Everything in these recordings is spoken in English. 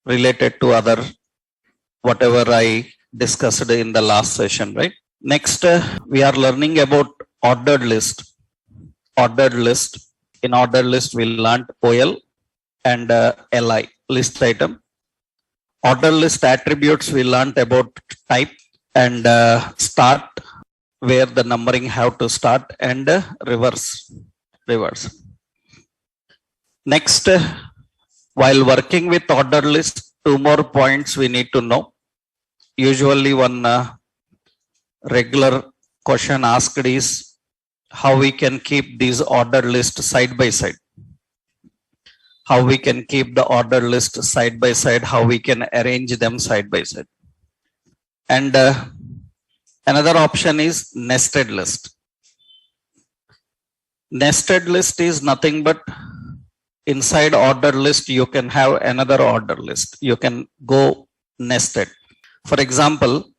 related to other whatever I discussed in the last session, right? Next, we are learning about ordered list. Ordered list. In ordered list, we learned OL and LI, list item. Ordered list attributes, we learned about type and start, where the numbering have to start, and reverse. Next, while working with ordered list, two more points we need to know. Usually one regular question asked is how we can keep these ordered list side by side. How we can keep the ordered list side by side, how we can arrange them side by side. And another option is nested list. Nested list is nothing but inside ordered list, you can have another ordered list. You can go nested. For example,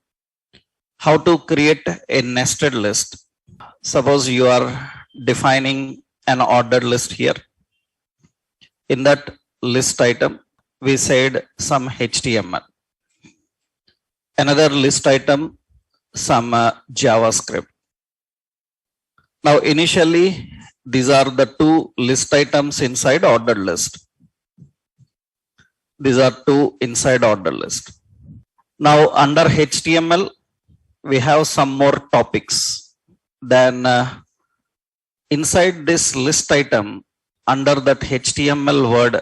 how to create a nested list. Suppose you are defining an ordered list here. In that list item, we said some HTML. Another list item, some JavaScript. Now, initially, these are the two list items inside ordered list. These are two inside ordered list. Now, under HTML, we have some more topics. Then inside this list item, under that HTML word,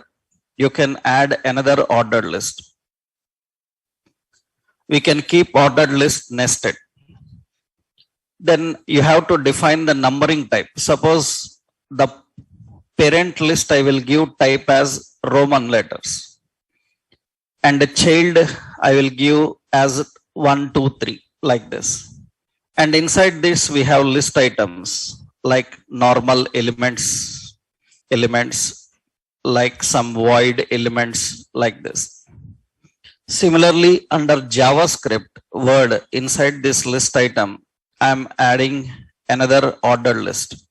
you can add another ordered list. We can keep ordered list nested. Then you have to define the numbering type. Suppose the parent list I will give type as Roman letters. And the child I will give as 1, 2, 3, like this. And inside this we have list items like normal elements, like some void elements, like this. Similarly, under JavaScript word inside this list item, I am adding another ordered list.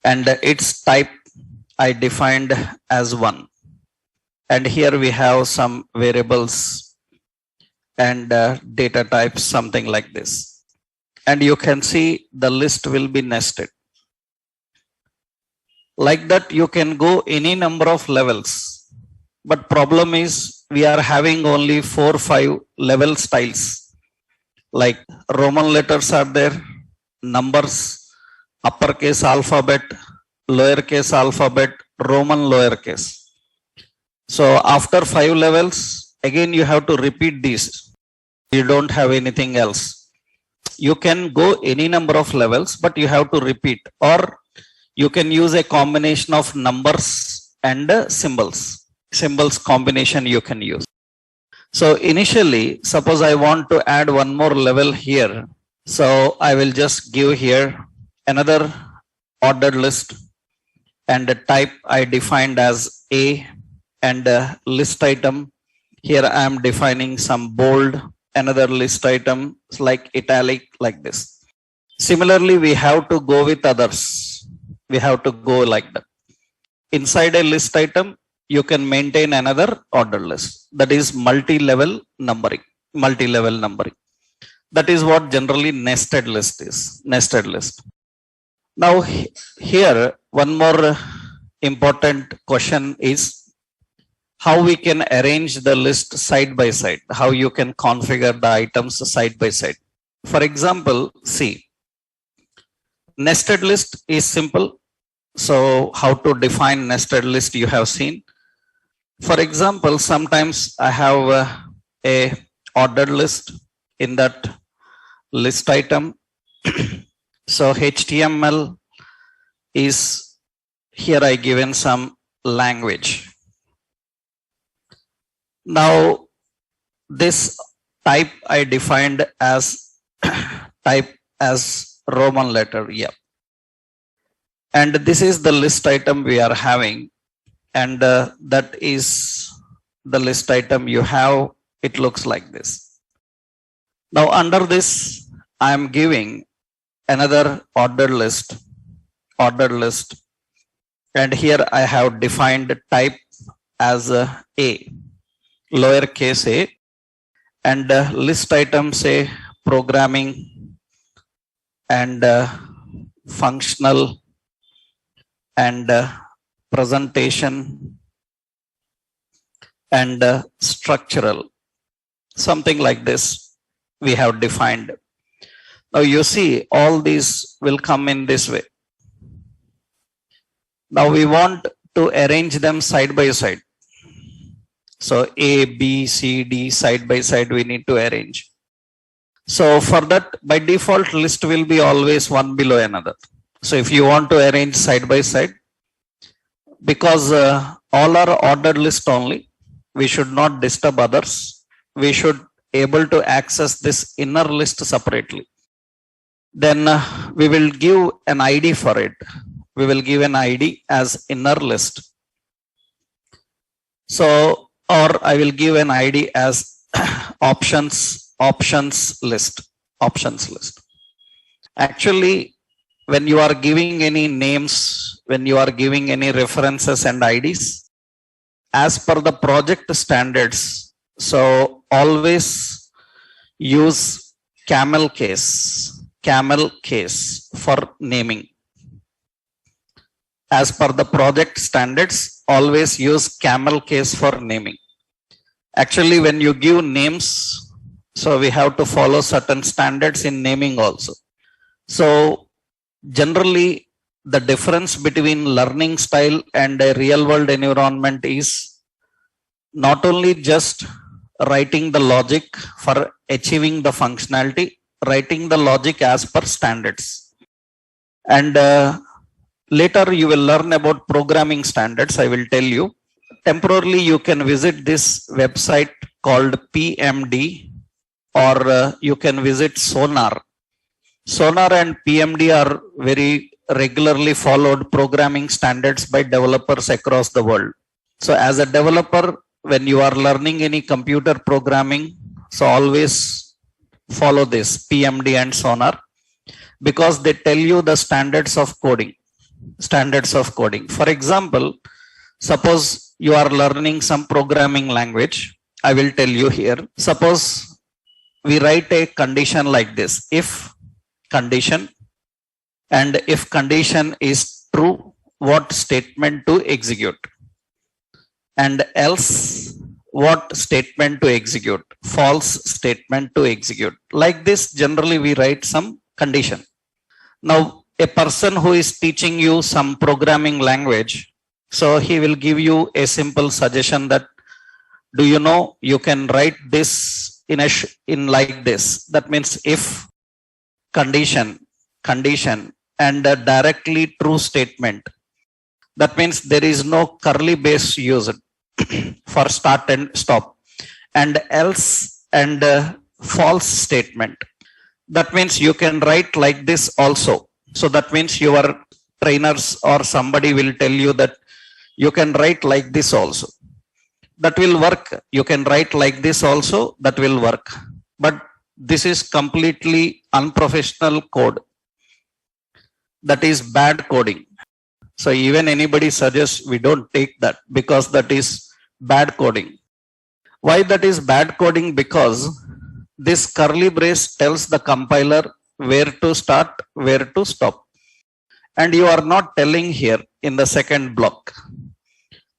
And its type I defined as 1. And here we have some variables and data types, something like this. And you can see the list will be nested. Like that, you can go any number of levels. But problem is we are having only 4 or 5 level styles. Like Roman letters are there, numbers, uppercase alphabet, lowercase alphabet, Roman lowercase. So after 5 levels, again you have to repeat these. You don't have anything else. You can go any number of levels, but you have to repeat. Or you can use a combination of numbers and symbols. Symbols combination you can use. So initially, suppose I want to add one more level here. So I will just give here another ordered list, and the type I defined as A, and list item. Here I am defining some bold, another list item like italic, like this. Similarly, we have to go with others. We have to go like that. Inside a list item, you can maintain another ordered list. That is multi-level numbering. That is what generally nested list is. Nested list. Now here, one more important question is how we can arrange the list side by side. How you can configure the items side by side. For example, see, nested list is simple. So how to define nested list you have seen. For example, sometimes I have a ordered list. In that list item, so HTML is here I given some language. Now this type I defined as type as Roman letter, yeah. And this is the list item we are having, and that is the list item you have. It looks like this. Now under this I am giving another ordered list, and here I have defined type as A. lowercase a, and list item say programming and functional and presentation and structural, something like this we have defined. Now you see all these will come in this way. Now we want to arrange them side by side. So A, B, C, D side by side we need to arrange. So for that, by default list will be always one below another. So if you want to arrange side by side, because all are ordered list only, we should not disturb others. We should able to access this inner list separately. Then we will give an ID for it. We will give an ID as inner list. So, or I will give an ID as options list. Actually, when you are giving any names, when you are giving any references and IDs, as per the project standards, so always use camel case for naming. As per the project standards, always use camel case for naming. Actually, when you give names, so we have to follow certain standards in naming also. So generally, the difference between learning style and a real world environment is not only just writing the logic for achieving the functionality, writing the logic as per standards. And later you will learn about programming standards. I will tell you. Temporarily, you can visit this website called PMD, or you can visit Sonar. Sonar and PMD are very regularly followed programming standards by developers across the world. So as a developer, when you are learning any computer programming, so always follow this PMD and Sonar, because they tell you the standards of coding. For example, suppose you are learning some programming language. I will tell you here. Suppose we write a condition like this: if condition, and if condition is true, what statement to execute, and else what statement to execute, false statement to execute. Like this, generally we write some condition. Now, a person who is teaching you some programming language, so he will give you a simple suggestion that, do you know, you can write this in like this. That means if condition and a directly true statement. That means there is no curly base used for start and stop, and else and false statement. That means you can write like this also. So that means your trainers or somebody will tell you that you can write like this also. That will work. You can write like this also. That will work. But this is completely unprofessional code. That is bad coding. So even anybody suggests we don't take that, because that is bad coding. Why that is bad coding? Because this curly brace tells the compiler where to start, where to stop. And you are not telling here in the second block.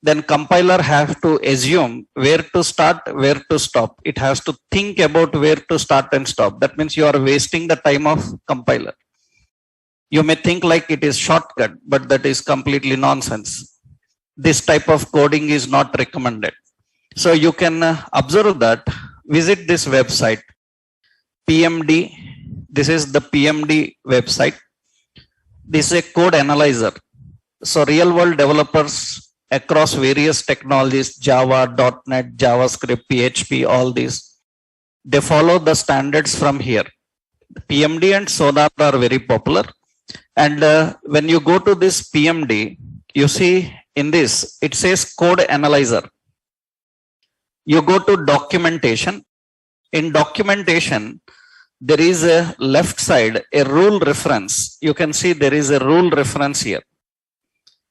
Then compiler have to assume where to start, where to stop. It has to think about where to start and stop. That means you are wasting the time of compiler. You may think like it is shortcut, but that is completely nonsense. This type of coding is not recommended. So you can observe that. Visit this website, PMD. This is the PMD website. This is a code analyzer. So real world developers across various technologies, Java, .NET, JavaScript, PHP, all these, they follow the standards from here. PMD and Sonar are very popular. And when you go to this PMD, you see in this, it says code analyzer. You go to documentation. In documentation, there is a left side, a rule reference. You can see there is a rule reference here.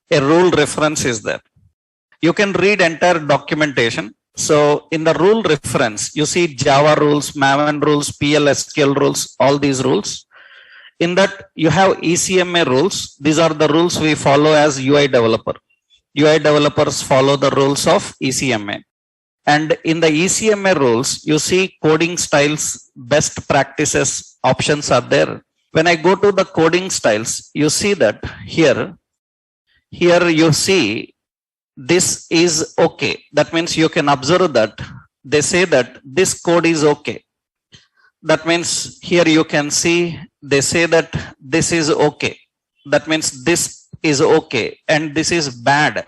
A rule reference is there. You can read entire documentation. So in the rule reference, you see Java rules, Maven rules, PL/SQL rules, all these rules. In that you have ECMA rules. These are the rules we follow as UI developer. UI developers follow the rules of ECMA. And in the ECMA rules, you see coding styles, best practices options are there. When I go to the coding styles, you see that here you see this is okay. That means you can observe that they say that this code is okay. That means here you can see they say that this is okay. That means this is okay and this is bad.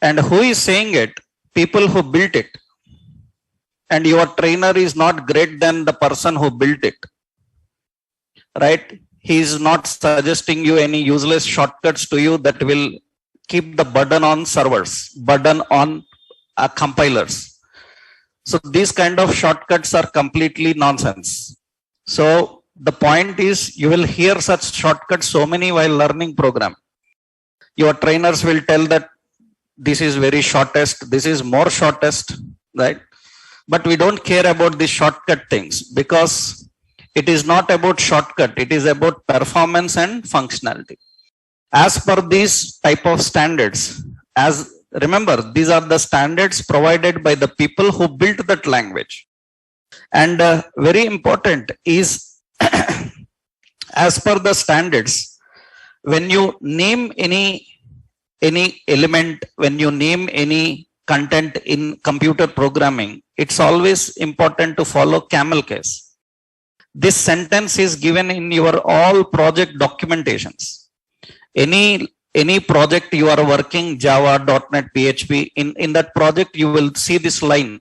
And who is saying it? People who built it. And your trainer is not great than the person who built it. Right? He is not suggesting you any useless shortcuts to you that will keep the burden on servers, burden on compilers. So these kind of shortcuts are completely nonsense. So the point is you will hear such shortcuts so many while learning program. Your trainers will tell that this is very shortest, this is more shortest, right? But we don't care about the shortcut things because it is not about shortcut, it is about performance and functionality. As per these type of standards, remember, these are the standards provided by the people who built that language. And very important is, as per the standards, when you name any element, when you name any content in computer programming, it's always important to follow camel case. This sentence is given in your all project documentations. Any project you are working, Java, .NET, PHP, in that project you will see this line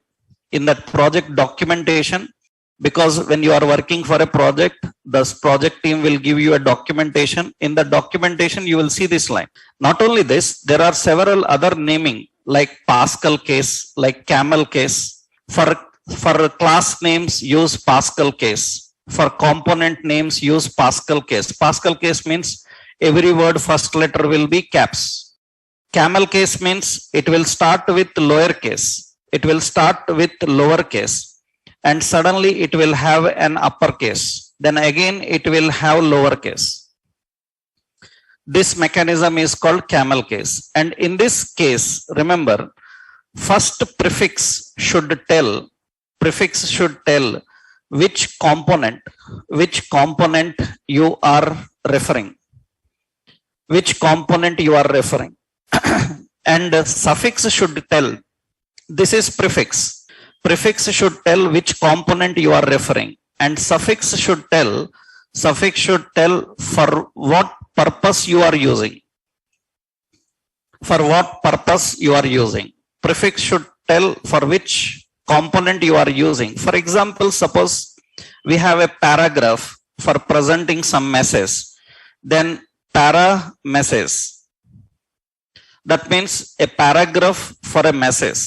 in that project documentation, because when you are working for a project, the project team will give you a documentation. In the documentation you will see this line. Not only this, there are several other naming like Pascal case, like camel case. For class names use Pascal case. For component names use Pascal case. Pascal case means every word first letter will be caps. Camel case means it will start with lowercase. It will start with lowercase and suddenly it will have an uppercase. Then again it will have lowercase. This mechanism is called camel case. And in this case, remember, first prefix should tell which component you are referring. Which component you are referring. And suffix should tell, this is prefix. Prefix should tell which component you are referring. And suffix should tell for what purpose you are using. For what purpose you are using. Prefix should tell for which component you are using. For example, suppose we have a paragraph for presenting some message. Then para message. That means a paragraph for a message.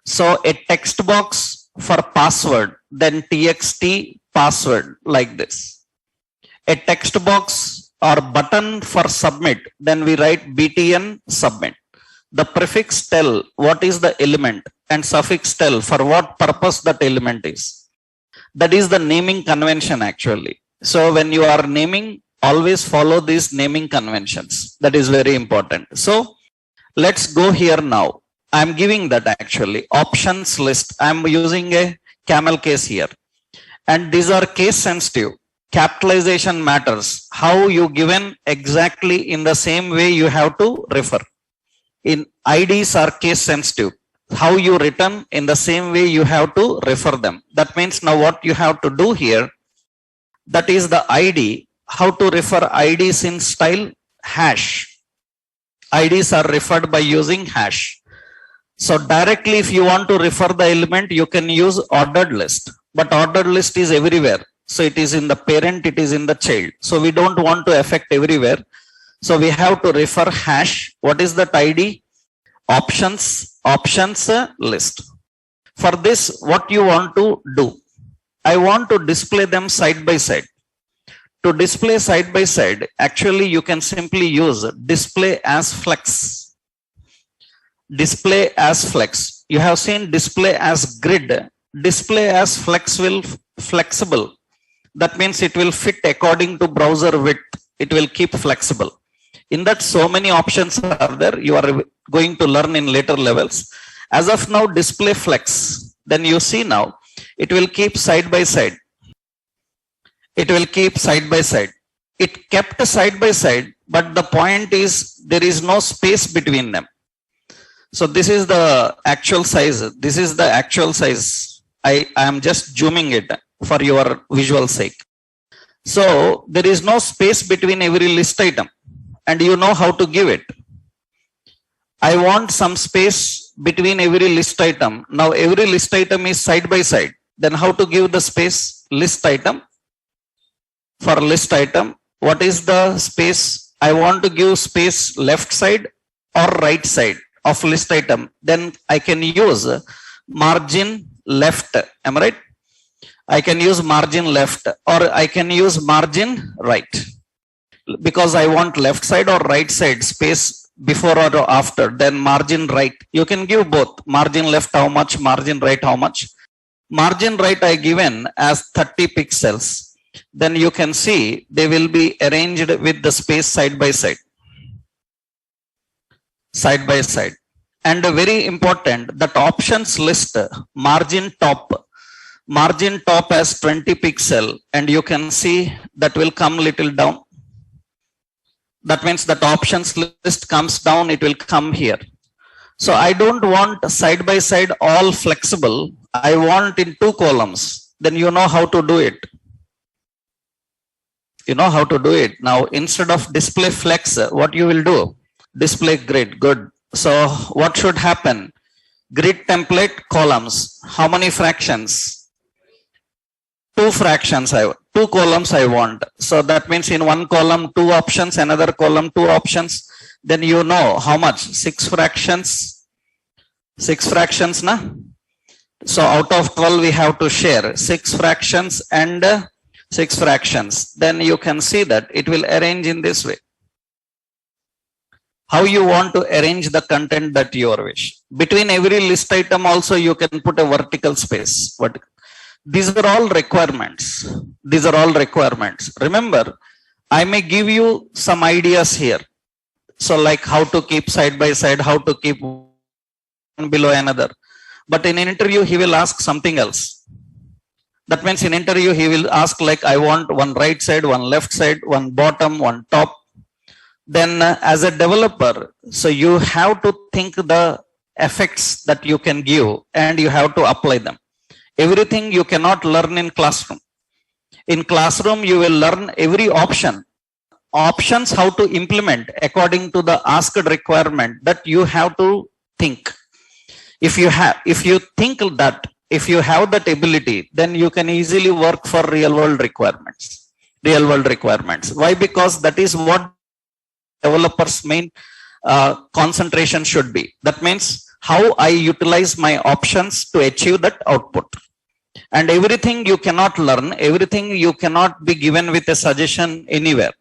So a text box for password, then txt password, like this. A text box or button for submit, then we write btn submit. The prefix tell what is the element and suffix tell for what purpose that element is. That is the naming convention actually. So when you are naming, always follow these naming conventions. That is very important. So let's go here now. I'm giving that actually options list. I'm using a camel case here. And these are case sensitive. Capitalization matters. How you given exactly in the same way you have to refer. In IDs are case sensitive. How you written in the same way you have to refer them. That means now what you have to do here, that is the ID. How to refer IDs in style? Hash. IDs are referred by using hash. So directly if you want to refer the element, you can use ordered list. But ordered list is everywhere. So it is in the parent, it is in the child. So we don't want to affect everywhere. So we have to refer hash. What is that ID? Options list. For this, what you want to do? I want to display them side by side. To display side by side, actually you can simply use display as flex. display as flex. You have seen display as grid. Display as flex will flexible. That means it will fit according to browser width. It will keep flexible. In that, so many options are there. You are going to learn in later levels. As of now, display flex. Then you see now, it will keep side by side. It will keep side by side. It kept side by side, but the point is there is no space between them. So this is the actual size. This is the actual size. I am just zooming it for your visual sake. So there is no space between every list item, and you know how to give it. I want some space between every list item. Now every list item is side by side. Then how to give the space? List item. For list item, what is the space? I want to give space left side or right side of list item. Then I can use margin left. Am I right? I can use margin left, or I can use margin right, because I want left side or right side space before or after. Then margin right, you can give both. Margin left how much, margin right how much. Margin right I given as 30 pixels. Then you can see they will be arranged with the space side by side. Side by side. And very important, that options list, margin top as 20 pixel, and you can see that will come little down. That means that options list comes down, it will come here. So I don't want side by side all flexible. I want in 2 columns. Then you know how to do it. You know how to do it. Now, instead of display flex, what you will do? Display grid. Good. So what should happen? Grid template columns. How many fractions? 2 fractions. 2 columns I want. So that means in one column 2 options, another column 2 options. Then you know how much? 6 fractions. 6 fractions, na? So out of 12 we have to share 6 fractions and 6 fractions. Then you can see that it will arrange in this way. How you want to arrange the content that you wish. Between every list item also you can put a vertical space. These are all requirements. These are all requirements. Remember, I may give you some ideas here. So like how to keep side by side, how to keep one below another. But in an interview, he will ask something else. That means in interview, he will ask like, I want one right side, one left side, one bottom, one top. Then as a developer, so you have to think the effects that you can give and you have to apply them. Everything you cannot learn in classroom. In classroom, you will learn every option. Options how to implement according to the asked requirement that you have to think. If you think that, if you have that ability, then you can easily work for real world requirements. Real world requirements. Why? Because that is what developers' main concentration should be. That means how I utilize my options to achieve that output. And everything you cannot learn, everything you cannot be given with a suggestion anywhere.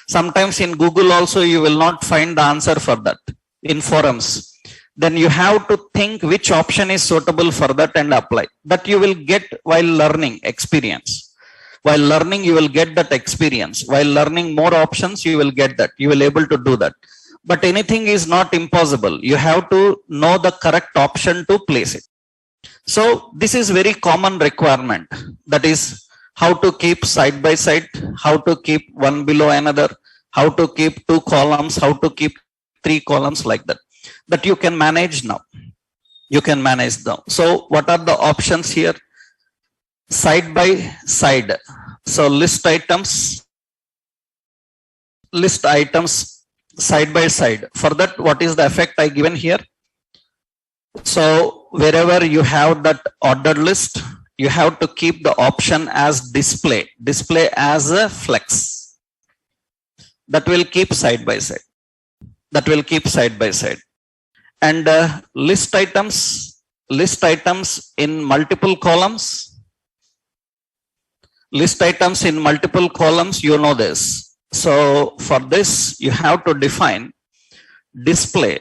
Sometimes in Google also you will not find the answer for that in forums. Then you have to think which option is suitable for that and apply. That you will get while learning experience. While learning, you will get that experience. While learning more options, you will get that. You will able to do that. But anything is not impossible. You have to know the correct option to place it. So this is very common requirement. That is how to keep side by side, how to keep one below another, how to keep 2 columns, how to keep 3 columns like that. That you can manage now. You can manage now. So what are the options here? Side by side. So list items side by side. For that, what is the effect I given here? So wherever you have that ordered list, you have to keep the option as display as a flex. That will keep side by side. That will keep side by side. And list items in multiple columns. List items in multiple columns, you know this. So for this, you have to define display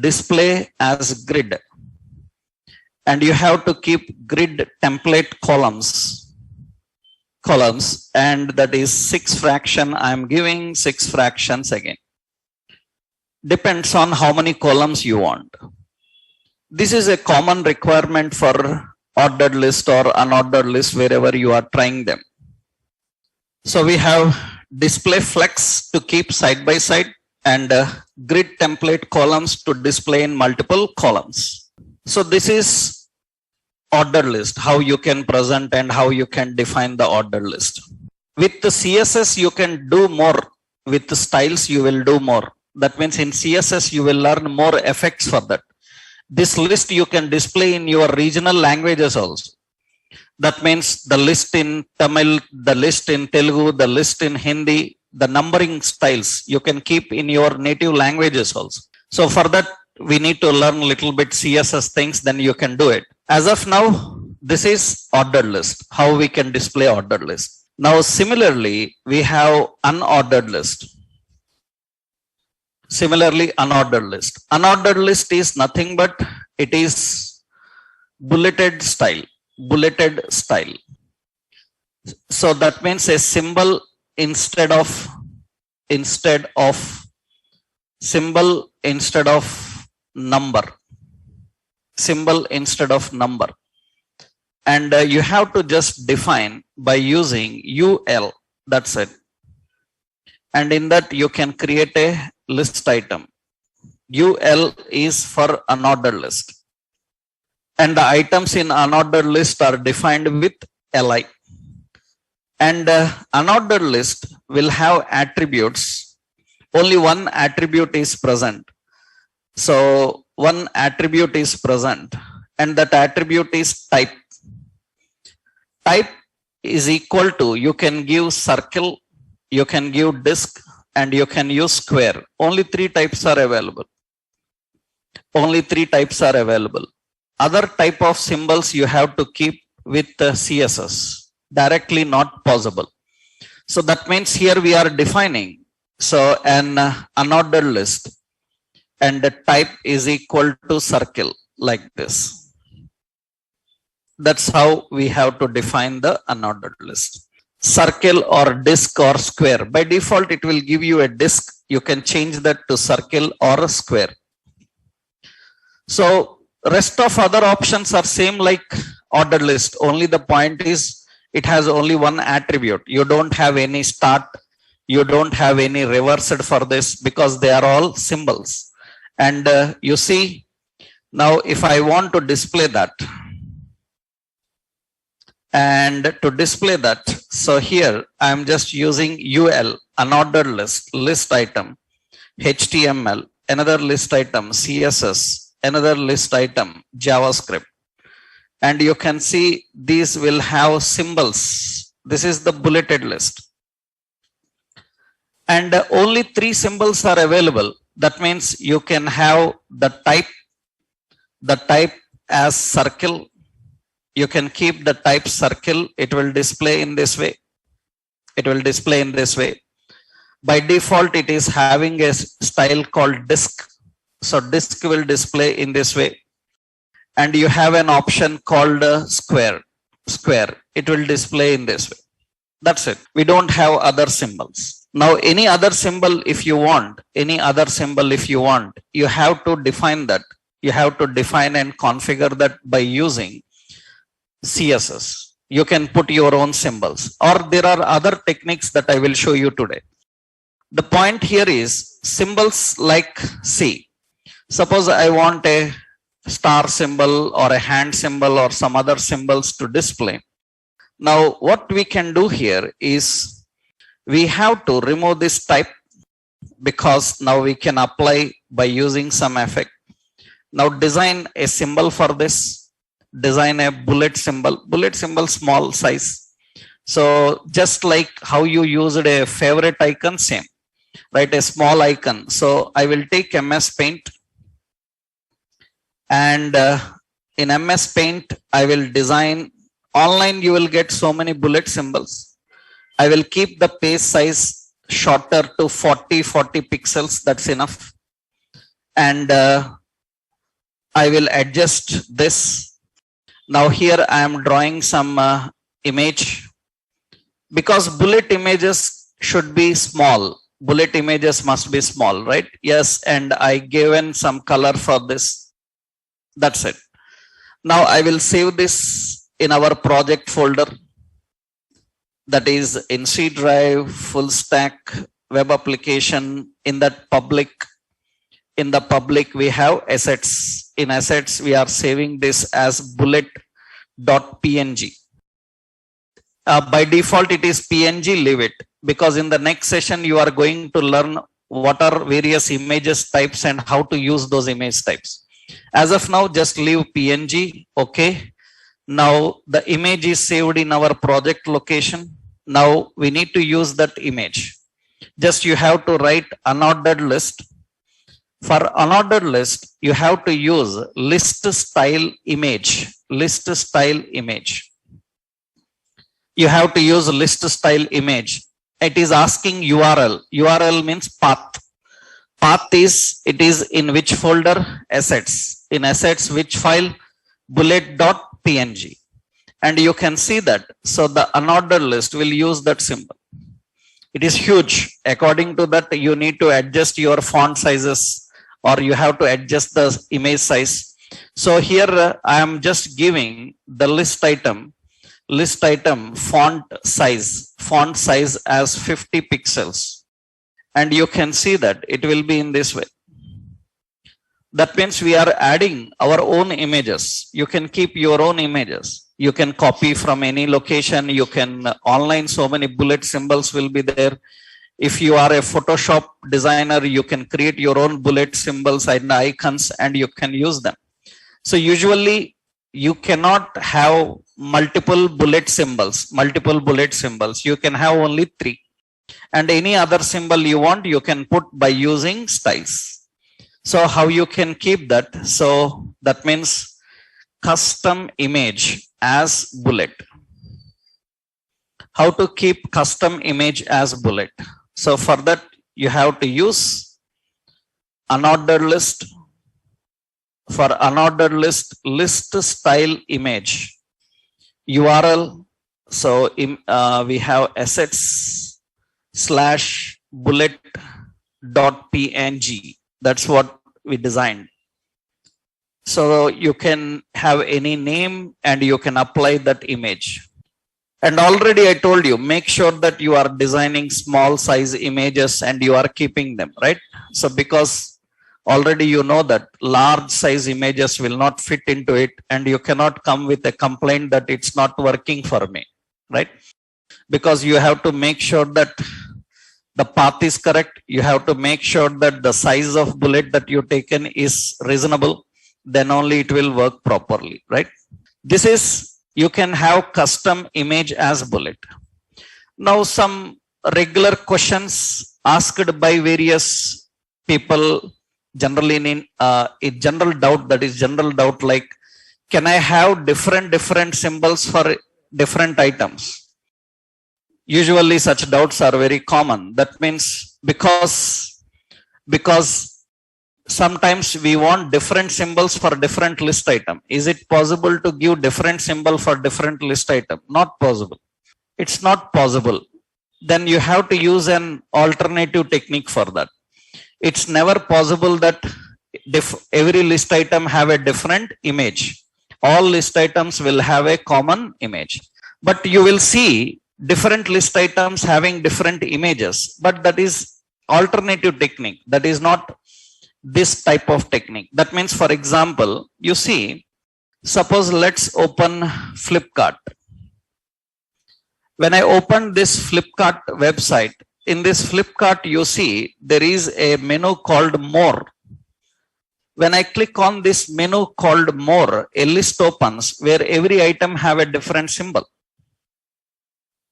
display as grid, and you have to keep grid template columns, and that is 6 fraction. I am giving 6 fractions again. Depends on how many columns you want. This is a common requirement for ordered list or unordered list wherever you are trying them. So we have display flex to keep side by side, and grid template columns to display in multiple columns. So this is ordered list, how you can present and how you can define the ordered list. With the CSS, you can do more. With the styles, you will do more. That means in CSS, you will learn more effects for that. This list you can display in your regional languages also. That means the list in Tamil, the list in Telugu, the list in Hindi, the numbering styles you can keep in your native languages also. So for that, we need to learn a little bit CSS things, then you can do it. As of now, this is ordered list, how we can display ordered list. Now, similarly, we have unordered list. Similarly, unordered list. Unordered list is nothing but it is bulleted style. Bulleted style. So that means a symbol instead of symbol instead of number. Symbol instead of number. And you have to just define by using UL. That's it. And in that you can create a list item. UL is for unordered list. And the items in unordered list are defined with LI. And unordered list will have attributes. Only one attribute is present. So one attribute is present, and that attribute is type. Type is equal to, you can give circle, you can give disk, and you can use square. Only 3 types are available. Only 3 types are available. Other type of symbols you have to keep with CSS. Directly not possible. So that means here we are defining. So an unordered list, and the type is equal to circle like this. That's how we have to define the unordered list. Circle or disk or square. By default, it will give you a disk. You can change that to circle or a square. So rest of other options are same like ordered list. Only the point is it has only one attribute. You don't have any start. You don't have any reversed for this because they are all symbols. And you see, now if I want to display that, and to display that, so here I am just using UL, unordered list item, HTML, another list item, CSS, another list item, JavaScript. And you can see these will have symbols. This is the bulleted list. And only 3 symbols are available. That means you can have the type as circle. You can keep the type circle. It will display in this way. It will display in this way. By default, it is having a style called disk. So disk will display in this way. And you have an option called square. It will display in this way. That's it. We don't have other symbols. Now, any other symbol if you want, you have to define that. You have to define and configure that by using CSS. You can put your own symbols, or there are other techniques that I will show you today. The point here is symbols like C. Suppose I want a star symbol or a hand symbol or some other symbols to display. Now, what we can do here is we have to remove this type, because now we can apply by using some effect. Now design a symbol for this. Design a bullet symbol small size. So just like how you used a favorite icon, same, right? A small icon. So I will take MS Paint, and in MS Paint, I will design. Online, you will get so many bullet symbols. I will keep the page size shorter to 40 pixels. That's enough. and I will adjust this. Now here I am drawing some image, because bullet images should be small. Bullet images must be small, right? Yes, and I given some color for this. That's it. Now I will save this in our project folder, that is in C drive, full stack, web application. In that public, in the public we have assets. In assets we are saving this as bullet.png. By default it is PNG, leave it, because in the next session you are going to learn what are various images types and how to use those image types. As of now, just leave PNG. Okay. Now the image is saved in our project location. Now we need to use that image. Just you have to write unordered list. For unordered list, you have to use list style image. List style image. You have to use list style image. It is asking URL. URL means path. Path is, it is in which folder? Assets. In assets, which file? Bullet.png. And you can see that. So the unordered list will use that symbol. It is huge. According to that, you need to adjust your font sizes, or you have to adjust the image size. So here I am just giving the list item font size as 50 pixels. And you can see that it will be in this way. That means we are adding our own images. You can keep your own images. You can copy from any location. You can online, so many bullet symbols will be there. If you are a Photoshop designer, you can create your own bullet symbols and icons and you can use them. So usually you cannot have multiple bullet symbols. You can have only 3. And any other symbol you want, you can put by using styles. So how you can keep that? So that means custom image as bullet. How to keep custom image as bullet? So for that, you have to use unordered list. For unordered list, list style image. URL. So we have assets / bullet.png. That's what we designed. So you can have any name and you can apply that image. And already I told you, make sure that you are designing small size images and you are keeping them, right? So because already you know that large size images will not fit into it, and you cannot come with a complaint that it's not working for me, right? Because you have to make sure that the path is correct. You have to make sure that the size of bullet that you taken is reasonable. Then only it will work properly, right? This is, you can have custom image as bullet. Now some regular questions asked by various people, generally in general doubt, that is general doubt, like, can I have different symbols for different items? Usually such doubts are very common. That means because sometimes we want different symbols for different list item. Is it possible to give different symbol for different list item? Not possible. It's not possible. Then you have to use an alternative technique for that. It's never possible that every list item have a different image. All list items will have a common image. But you will see different list items having different images. But that is alternative technique. That is not this type of technique. That means, for example, you see, suppose let's open Flipkart. When I open this Flipkart website, in this Flipkart, you see there is a menu called More. When I click on this menu called More, a list opens where every item have a different symbol.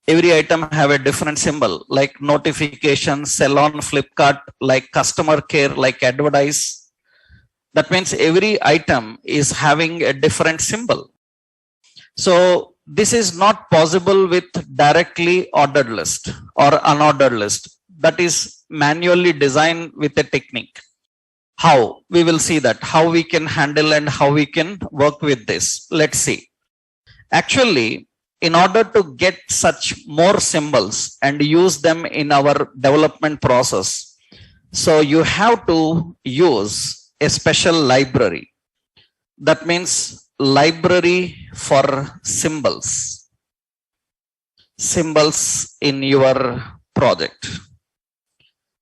Every item have a different symbol, like notification, sell on Flipkart, like customer care, like advertise. That means every item is having a different symbol. So this is not possible with directly ordered list or unordered list. That is manually designed with a technique. How? We will see that, how we can handle and how we can work with this. Let's see. Actually, in order to get such more symbols and use them in our development process, so you have to use a special library. That means library for symbols. Symbols in your project.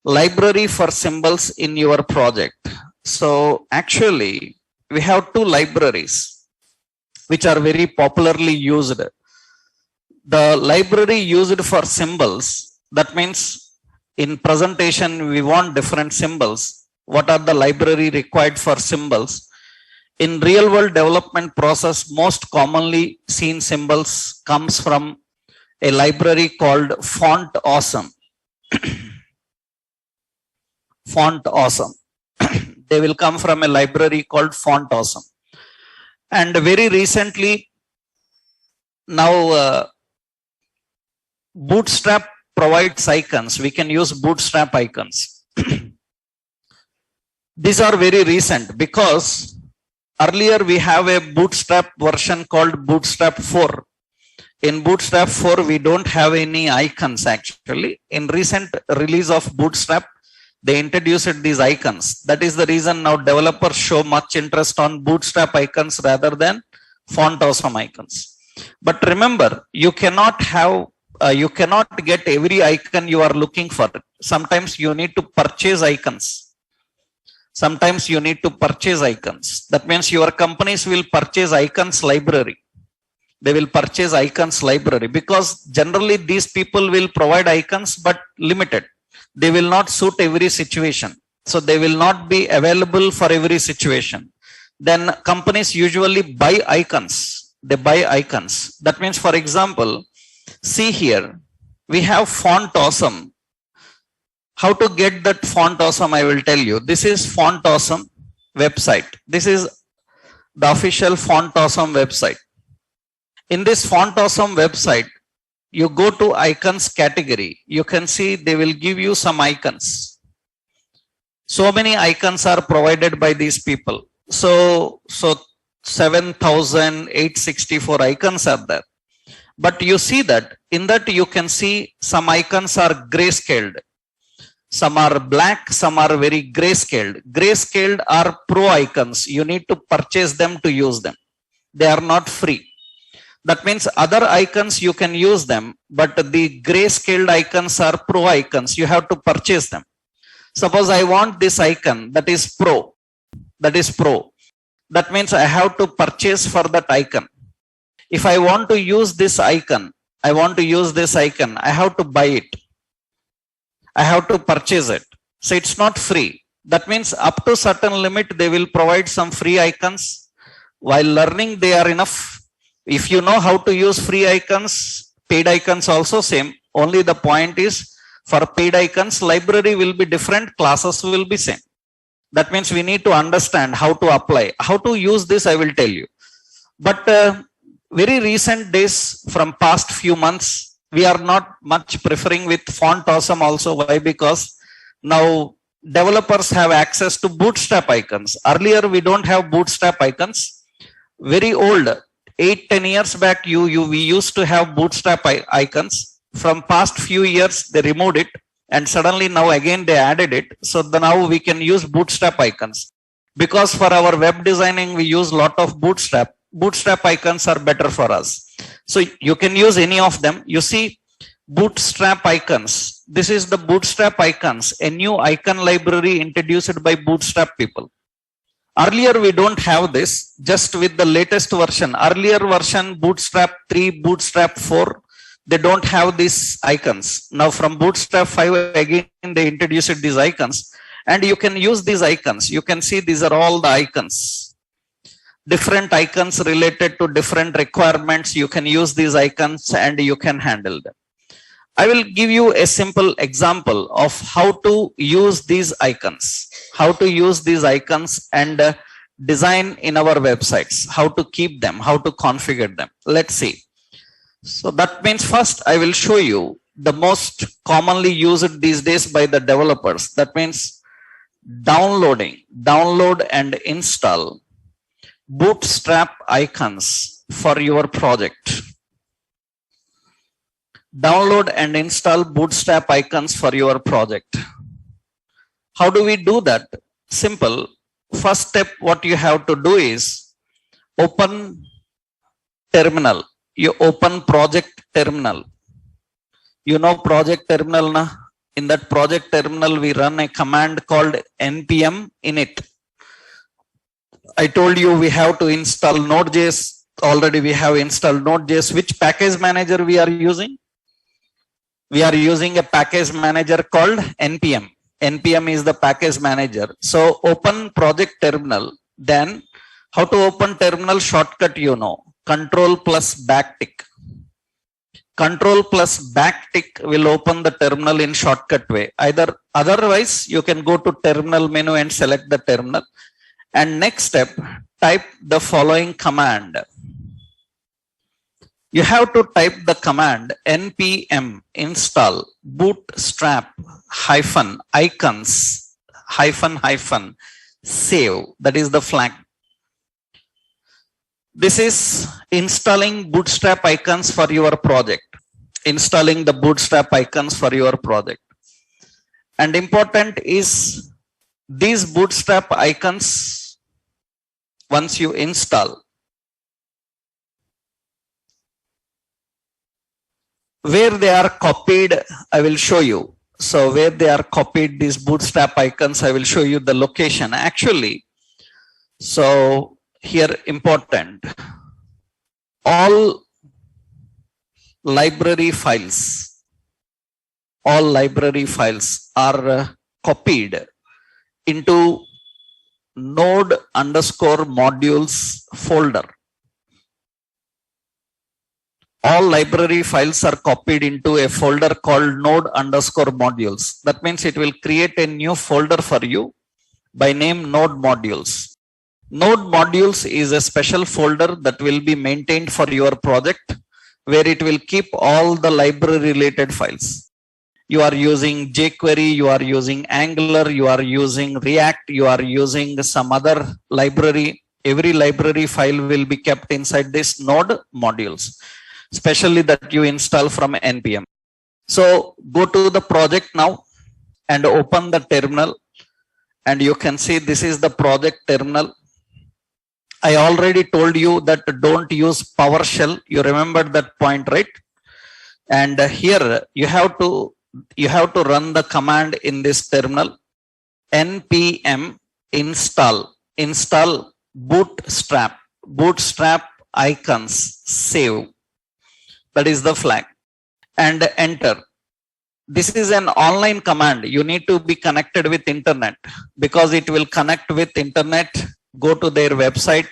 Library for symbols in your project. So actually, we have two libraries which are very popularly used. The library used for symbols, that means in presentation we want different symbols. What are the library required for symbols? In real world development process, most commonly seen symbols comes from a library called Font Awesome. Font Awesome. They will come from a library called Font Awesome. And very recently, now Bootstrap provides icons. We can use Bootstrap icons. These are very recent because earlier we have a Bootstrap version called Bootstrap 4. In Bootstrap 4, we don't have any icons actually. In recent release of Bootstrap, they introduced these icons. That is the reason now developers show much interest on Bootstrap icons rather than Font Awesome icons. But remember, you cannot get every icon you are looking for. Sometimes you need to purchase icons. Sometimes you need to purchase icons. That means your companies will purchase icons library. They will purchase icons library because generally these people will provide icons but limited. They will not suit every situation. So they will not be available for every situation. Then companies usually buy icons. They buy icons. That means, for example, see here, we have Font Awesome. How to get that Font Awesome, I will tell you. This is Font Awesome website. This is the official Font Awesome website. In this Font Awesome website, you go to icons category. You can see they will give you some icons. So many icons are provided by these people. So 7,864 icons are there. But you see that in that you can see some icons are grayscaled. Some are black, some are very grayscaled. Grayscaled are pro icons. You need to purchase them to use them. They are not free. That means other icons you can use them, but the grayscaled icons are pro icons. You have to purchase them. Suppose I want this icon that is pro. That is pro. That means I have to purchase for that icon. If I want to use this icon, I have to buy it. I have to purchase it. So it's not free. That means up to certain limit, they will provide some free icons. While learning, they are enough. If you know how to use free icons, paid icons also same. Only the point is for paid icons, library will be different, classes will be same. That means we need to understand how to apply. How to use this, I will tell you. But very recent days, from past few months, we are not much preferring with Font Awesome also. Why? Because now developers have access to Bootstrap icons. Earlier, we don't have Bootstrap icons. Very old. 8-10 years back, we used to have Bootstrap icons. From past few years, they removed it, and suddenly now again they added it. So now we can use Bootstrap icons. Because for our web designing, we use a lot of Bootstrap. Bootstrap icons are better for us. So you can use any of them. You see Bootstrap icons. This is the Bootstrap icons, a new icon library introduced by Bootstrap people. Earlier, we don't have this, just with the latest version. Earlier version, Bootstrap 3, Bootstrap 4, they don't have these icons. Now from Bootstrap 5, again, they introduced these icons. And you can use these icons. You can see these are all the icons. Different icons related to different requirements. You can use these icons and you can handle them. I will give you a simple example of how to use these icons. How to use these icons and design in our websites. How to keep them. How to configure them. Let's see. So that means first I will show you the most commonly used these days by the developers. That means download and install Bootstrap icons for your project. Download and install Bootstrap icons for your project. How do we do that? Simple. First step, what you have to do is open terminal. You open project terminal. You know project terminal na? In that project terminal, we run a command called npm init. I told you we have to install Node.js. Already we have installed Node.js. Which package manager we are using? We are using a package manager called npm. npm is the package manager. So open project terminal. Then how to open terminal shortcut, you know, control plus backtick. Control plus backtick will open the terminal in shortcut way. Otherwise, you can go to terminal menu and select the terminal. And next step, type the following command. You have to type the command npm install bootstrap icons save. That is the flag. This is installing Bootstrap icons for your project. Installing the Bootstrap icons for your project. And important is these Bootstrap icons, once you install, where they are copied, I will show you. So where they are copied, these Bootstrap icons, I will show you the location. Actually, so here important, all library files are copied into node_modules folder. All library files are copied into a folder called node_modules. That means it will create a new folder for you by name node modules. Node modules is a special folder that will be maintained for your project, where it will keep all the library related files. You are using jQuery, you are using Angular, you are using React, you are using some other library. Every library file will be kept inside this node modules, especially that you install from npm. So go to the project now and open the terminal, and you can see this is the project terminal. I already told you that don't use PowerShell. You remember that point, right? And here you have to run the command in this terminal npm install bootstrap icons save. That is the flag, and enter. This is an online command. You need to be connected with internet, because it will connect with internet. Go to their website,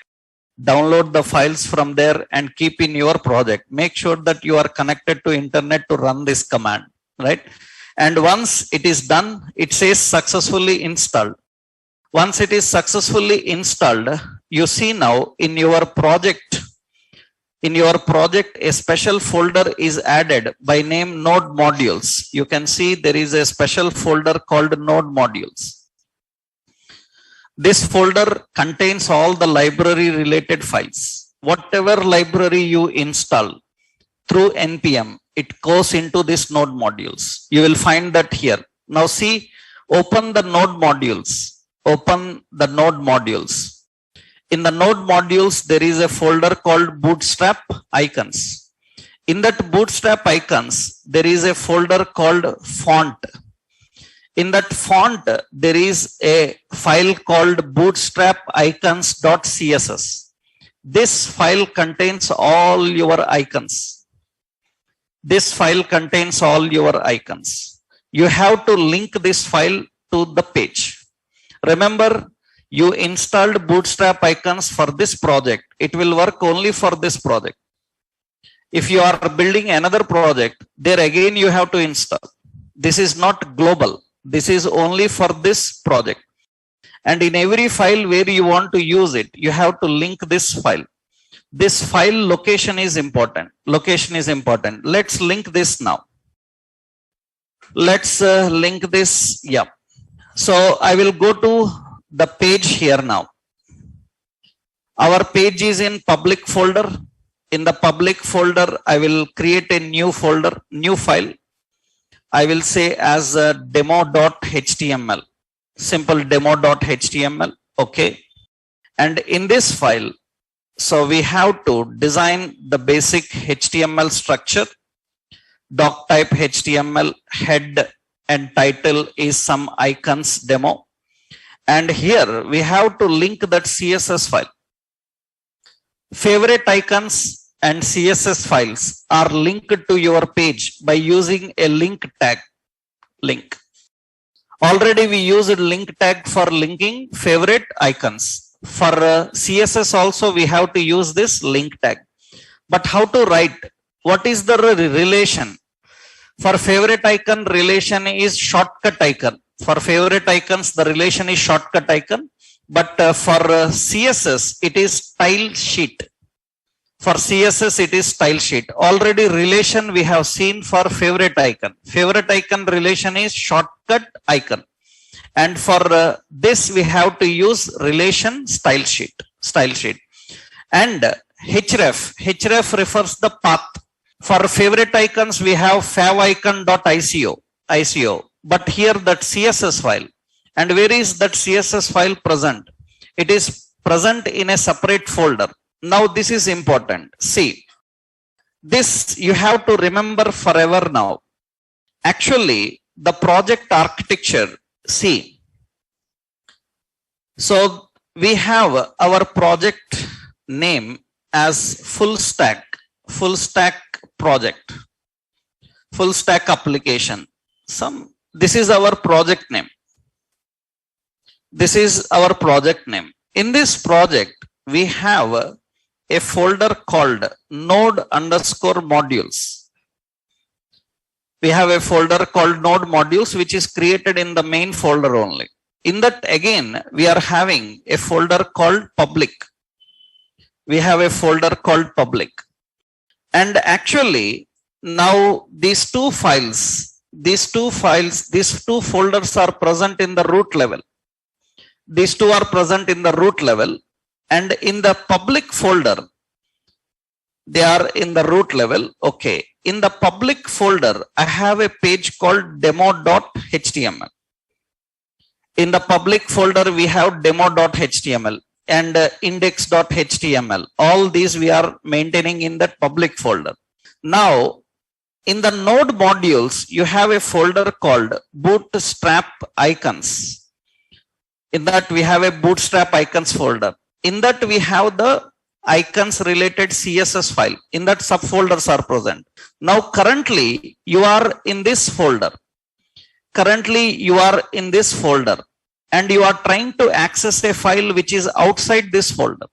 download the files from there and keep in your project. Make sure that you are connected to internet to run this command, right? And once it is done, it says successfully installed. Once it is successfully installed, you see now in your project, a special folder is added by name node modules. You can see there is a special folder called node modules. This folder contains all the library related files. Whatever library you install through npm, it goes into this node modules. You will find that here. Now see, open the node modules. Open the node modules. In the node modules, there is a folder called Bootstrap icons. In that Bootstrap icons, there is a folder called font. In that font, there is a file called bootstrap icons.css. This file contains all your icons. This file contains all your icons. You have to link this file to the page. Remember, you installed Bootstrap icons for this project. It will work only for this project. If you are building another project, there again you have to install. This is not global. This is only for this project. And in every file where you want to use it, you have to link this file. This file location is important. Location is important. Let's link this now. Let's link this. Yeah. So I will go to the page here now. Our page is in public folder. In the public folder, I will create a new folder, new file. I will say as demo.html, simple demo.html. Okay. And in this file, so we have to design the basic HTML structure. Doc type HTML, head and title is some icons demo. And here we have to link that CSS file. Favorite icons and CSS files are linked to your page by using a link tag. Link. Already we used link tag for linking favorite icons. For CSS also we have to use this link tag. But how to write? What is the relation? For favorite icon, relation is shortcut icon. For favorite icons, the relation is shortcut icon. But for CSS, it is style sheet. For CSS, it is style sheet. Already relation we have seen for favorite icon. Favorite icon relation is shortcut icon. And for this, we have to use relation style sheet. And href refers the path. For favorite icons, we have favicon.ico. But here that CSS file. And where is that CSS file present? It is present in a separate folder. Now this is important. See, this you have to remember forever now. Actually, the project architecture, see. So we have our project name as full stack project, full stack application. This is our project name. This is our project name. In this project, we have a folder called node_modules. We have a folder called node modules, which is created in the main folder only. In that, again, we are having a folder called public. We have a folder called public. And actually, now these two folders are present in the root level. These two are present in the root level. And in the public folder, they are in the root level. Okay. In the public folder, I have a page called demo.html. In the public folder, we have demo.html and index.html. All these we are maintaining in that public folder. Now, in the node modules, you have a folder called bootstrap icons. In that, we have a bootstrap icons folder. In that, we have the icons related CSS file. In that, subfolders are present. Now, currently, you are in this folder. And you are trying to access a file which is outside this folder.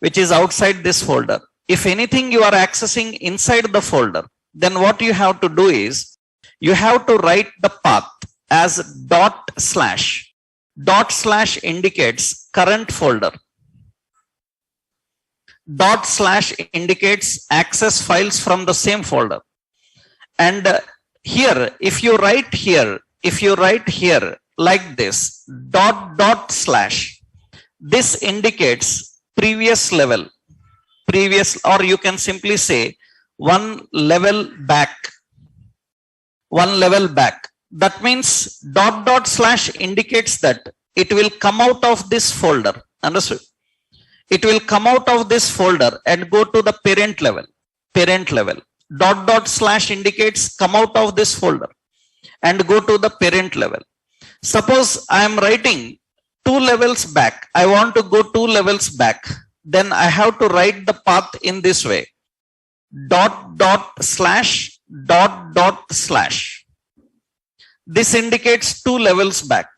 If anything you are accessing inside the folder, then what you have to do is, you have to write the path as /. / indicates current folder. / indicates access files from the same folder. And here, if you write here like this, /, this indicates previous level, or you can simply say one level back. That means // indicates that it will come out of this folder. Understood? It will come out of this folder and go to the parent level. // indicates come out of this folder and go to the parent level. Suppose I am writing 2 levels back. I want to go 2 levels back. Then I have to write the path in this way. // This indicates 2 levels back.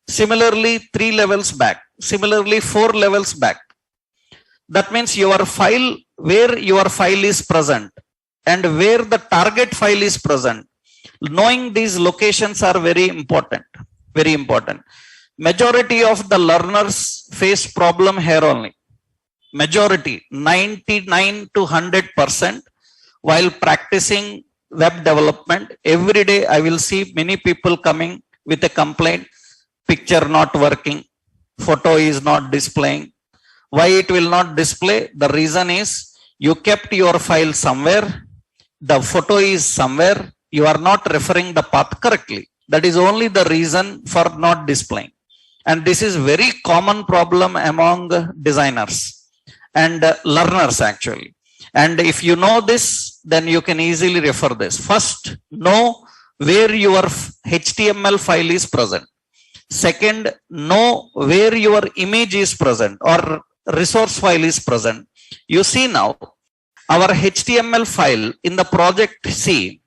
Similarly, 3 levels back. Similarly, 4 levels back. That means your file, where your file is present and where the target file is present. Knowing these locations are very important. Majority of the learners face problem here only. Majority, 99 to 100%, while practicing web development. Every day I will see many people coming with a complaint. picture not working, photo is not displaying. Why it will not display? The reason is you kept your file somewhere, the photo is somewhere, you are not referring the path correctly. That is only the reason for not displaying. And this is very common problem among designers and learners actually. And if you know this, then you can easily refer this. First, know where your HTML file is present. Second, know where your image is present or resource file is present. You see now, our HTML file in the project C,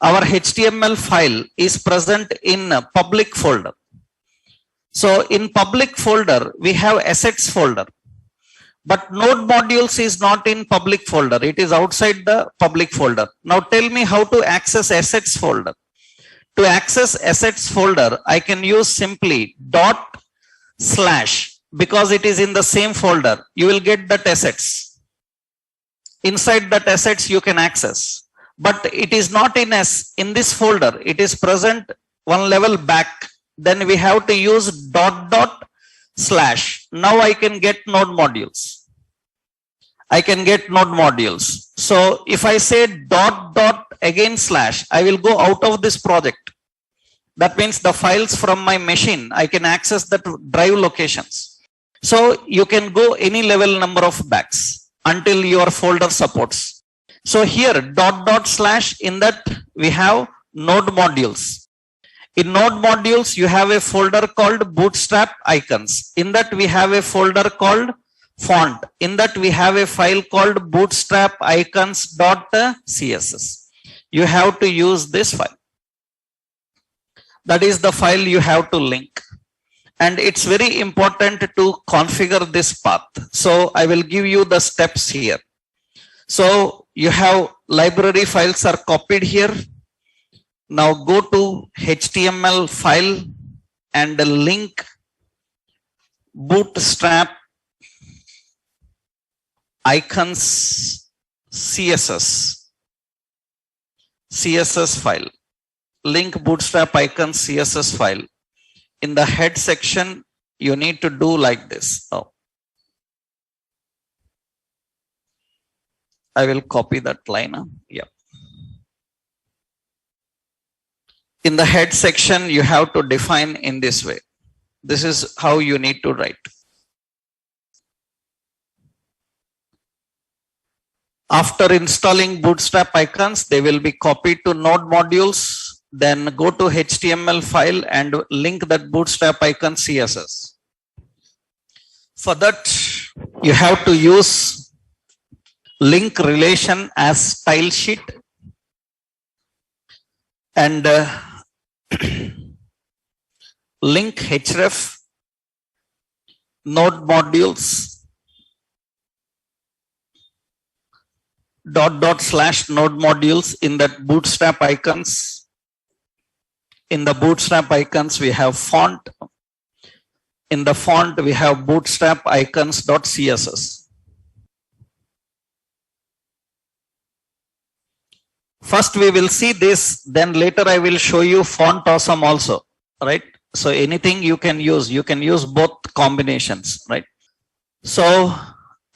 our HTML file is present in a public folder. So in public folder, we have assets folder. But node modules is not in public folder. It is outside the public folder. Now tell me how to access assets folder. To access assets folder, I can use simply // because it is in the same folder. You will get that assets. Inside that assets you can access. But it is not in this folder. It is present one level back. Then we have to use // Now I can get node modules. I can get node modules. So if I say .. again /, I will go out of this project. That means the files from my machine, I can access the drive locations. So you can go any level number of backs until your folder supports. So here .. in that we have node modules. In node modules, you have a folder called bootstrap icons. In that we have a folder called font. In that we have a file called bootstrap icons.css. You have to use this file. That is the file you have to link. And it's very important to configure this path. So I will give you the steps here. So you have library files are copied here. Now go to HTML file and link bootstrap icons CSS file. Link bootstrap icons CSS file. In the head section, you need to do like this. Oh. I will copy that line. Yeah. In the head section, you have to define in this way. This is how you need to write. After installing bootstrap icons, they will be copied to node modules. Then go to HTML file and link that bootstrap icon CSS. For that, you have to use link relation as style sheet and link href node modules / node modules in that bootstrap icons. In the bootstrap icons, we have font. In the font, we have bootstrap icons.css. First, we will see this, then later I will show you font awesome also, right? So anything you can use both combinations, right? So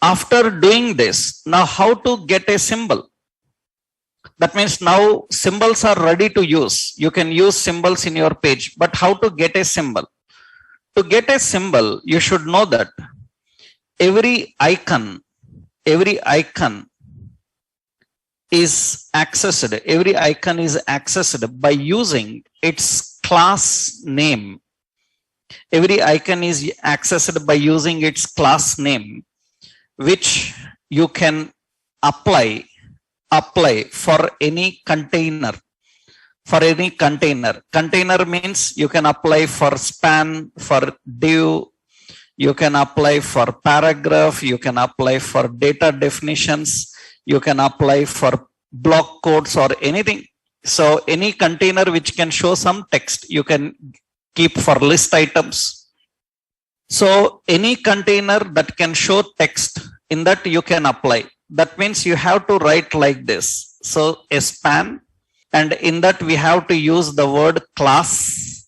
after doing this, now how to get a symbol? That means now symbols are ready to use. You can use symbols in your page, but how to get a symbol? To get a symbol, you should know that every icon is accessed. Every icon is accessed by using its class name. Every icon is accessed by using its class name, which you can apply for any container. For any container. Container means you can apply for span, for div, you can apply for paragraph, you can apply for data definitions, you can apply for block codes or anything. So any container which can show some text, you can keep for list items. So any container that can show text, in that you can apply. That means you have to write like this. So a span, and in that we have to use the word class,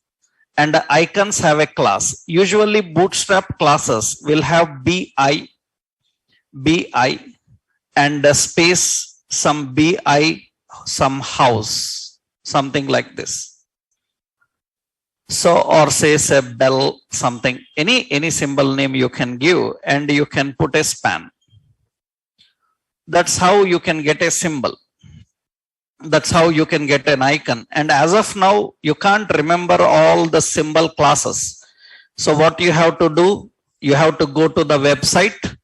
and the icons have a class. Usually Bootstrap classes will have BI, and the space, some BI, some house, something like this. So, or says a bell, something, any symbol name you can give, and you can put a span. That's how you can get a symbol. That's how you can get an icon. And as of now, you can't remember all the symbol classes. So what you have to do, you have to go to the website,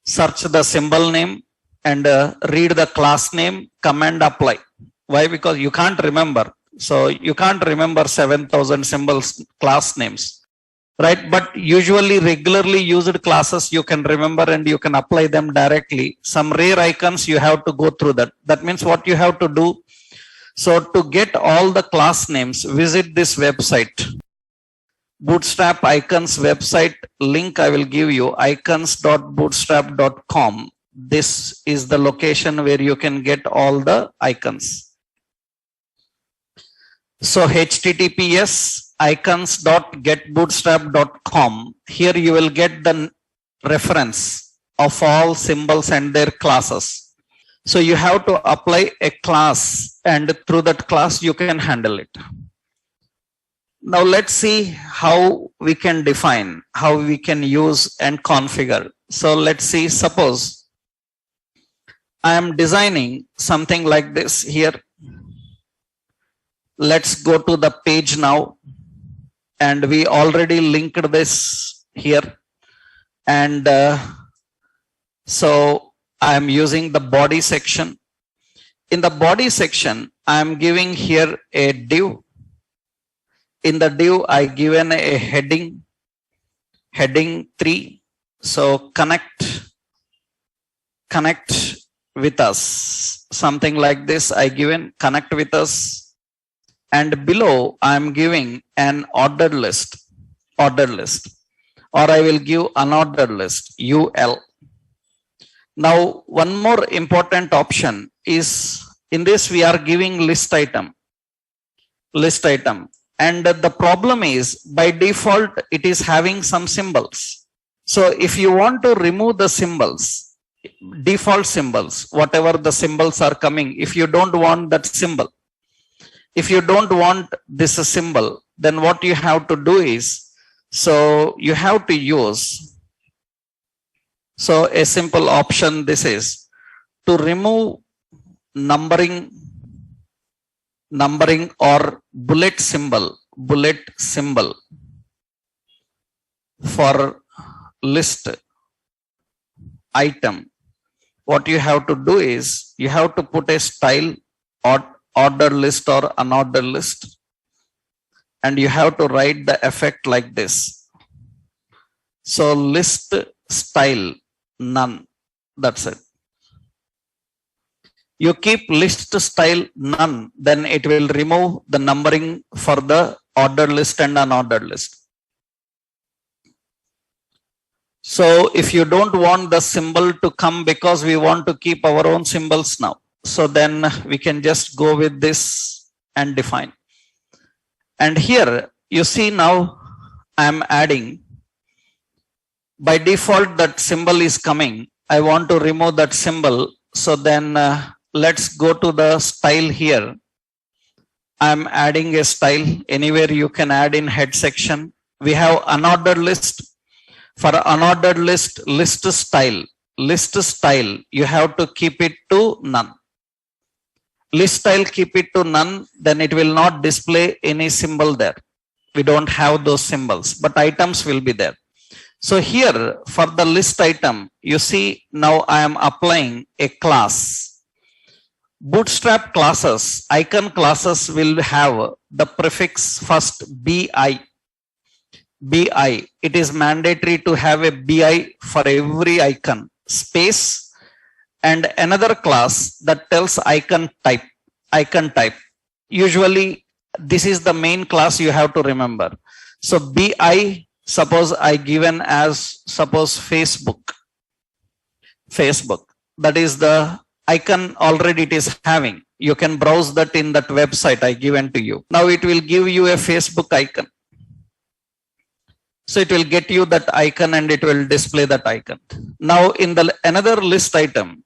search the symbol name, and read the class name, command apply. Why? Because you can't remember. So you can't remember 7,000 symbols class names, right? But usually regularly used classes you can remember and you can apply them directly. Some rare icons you have to go through that. That means what you have to do. So to get all the class names, visit this website. Bootstrap icons website link I will give you, icons.bootstrap.com. This is the location where you can get all the icons. So https icons.getbootstrap.com. Here you will get the reference of all symbols and their classes. So you have to apply a class, and through that class you can handle it. Now let's see how we can define, how we can use and configure. So let's see, suppose I am designing something like this here. Let's go to the page now, and we already linked this here. And so I am using the body section. In the body section, I am giving here a div. In the div, I given a heading 3. So connect with us, something like this. I given connect with us. And below I am giving an ordered list, or I will give unordered list, UL. Now one more important option is, in this we are giving list item. And the problem is, by default it is having some symbols. So if you want to remove the symbols, default symbols, whatever the symbols are coming, if you don't want that symbol, if you don't want this symbol, then what you have to do is, so you have to use, so a simple option this is, to remove numbering or bullet symbol for list item. What you have to do is, you have to put a style or ordered list or unordered list, and you have to write the effect like this. So list style none, that's it. You keep list style none, then it will remove the numbering for the ordered list and unordered list. So if you don't want the symbol to come, because we want to keep our own symbols now, so then we can just go with this and define. And here you see now I am adding, by default that symbol is coming. I want to remove that symbol. So then let's go to the style here. I am adding a style. Anywhere you can add in head section. We have unordered list. For unordered list style, you have to keep it to none. List style, keep it to none, then it will not display any symbol there. We don't have those symbols, but items will be there. So here for the list item, you see now I am applying a class. Bootstrap classes, icon classes will have the prefix first BI. It is mandatory to have a BI for every icon, space, and another class that tells icon type. Usually this is the main class you have to remember. So BI, suppose I given as, suppose Facebook. That is the icon already it is having. You can browse that in that website I given to you. Now it will give you a Facebook icon. So it will get you that icon and it will display that icon. Now in the another list item,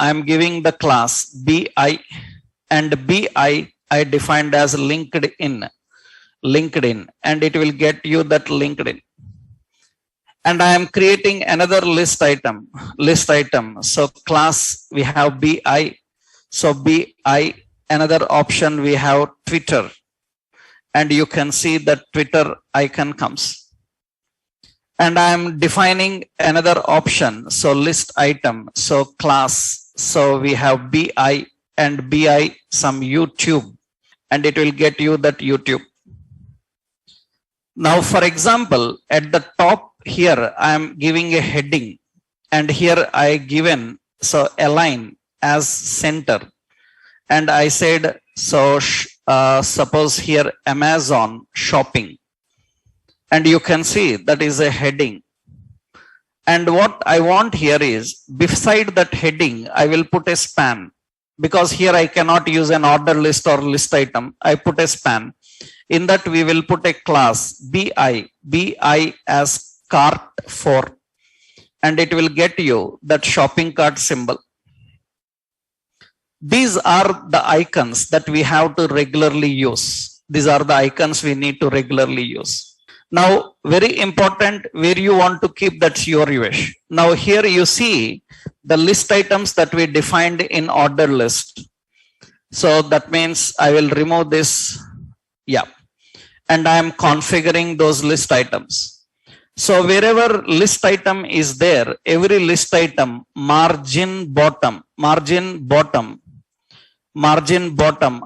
I am giving the class BI, and BI I defined as LinkedIn, and it will get you that LinkedIn. And I am creating another list item. So class we have BI. So BI, another option we have Twitter. And you can see that Twitter icon comes. And I am defining another option. So list item. So class. So we have BI and BI some YouTube. And it will get you that YouTube. Now, for example, at the top here, I am giving a heading. And here I given, so align as center. And I said, so suppose here Amazon shopping. And you can see that is a heading. And what I want here is, beside that heading, I will put a span. Because here I cannot use an order list or list item. I put a span. In that we will put a class BI as cart 4. And it will get you that shopping cart symbol. These are the icons that we have to regularly use. These are the icons we need to regularly use. Now, very important, where you want to keep, that's your wish. Now here you see the list items that we defined in order list. So that means I will remove this. Yeah. And I am configuring those list items. So wherever list item is there, every list item, margin bottom,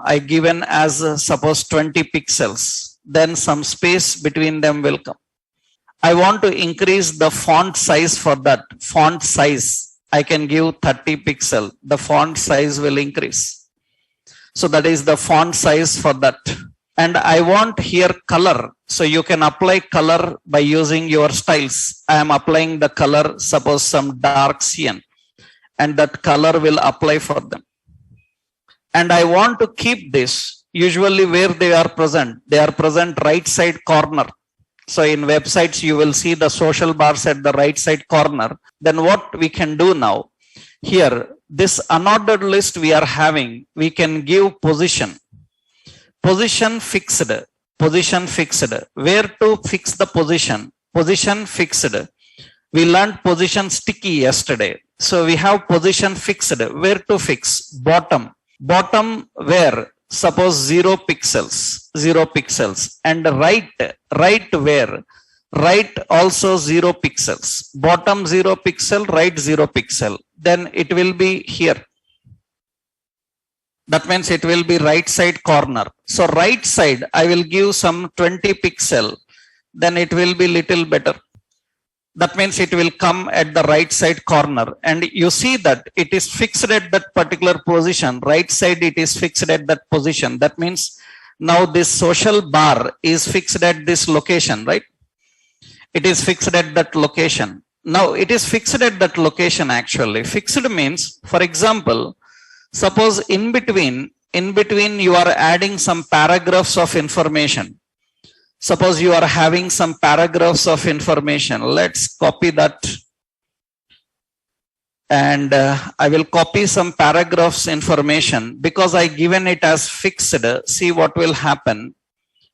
I given as suppose 20 pixels. Then some space between them will come. I want to increase the font size for that. Font size, I can give 30 pixel. The font size will increase. So that is the font size for that. And I want here color. So you can apply color by using your styles. I am applying the color, suppose some dark cyan. And that color will apply for them. And I want to keep this usually where they are present. They are present right side corner. So in websites, you will see the social bars at the right side corner. Then what we can do now, here, this unordered list we are having, we can give position. Position fixed. Where to fix the position? Position fixed. We learned position sticky yesterday. So we have position fixed. Where to fix? Bottom where? Suppose 0 pixels. And right where? Right also 0 pixels. Bottom 0 pixel, right 0 pixel. Then it will be here. That means it will be right side corner. So right side, I will give some 20 pixel. Then it will be little better. That means it will come at the right side corner. And you see that it is fixed at that particular position. Right side, it is fixed at that position. That means now this social bar is fixed at this location, right? It is fixed at that location. Now it is fixed at that location actually. Fixed means, for example, suppose in between you are adding some paragraphs of information. Suppose you are having some paragraphs of information. Let's copy that. And I will copy some paragraphs information because I given it as fixed. See what will happen.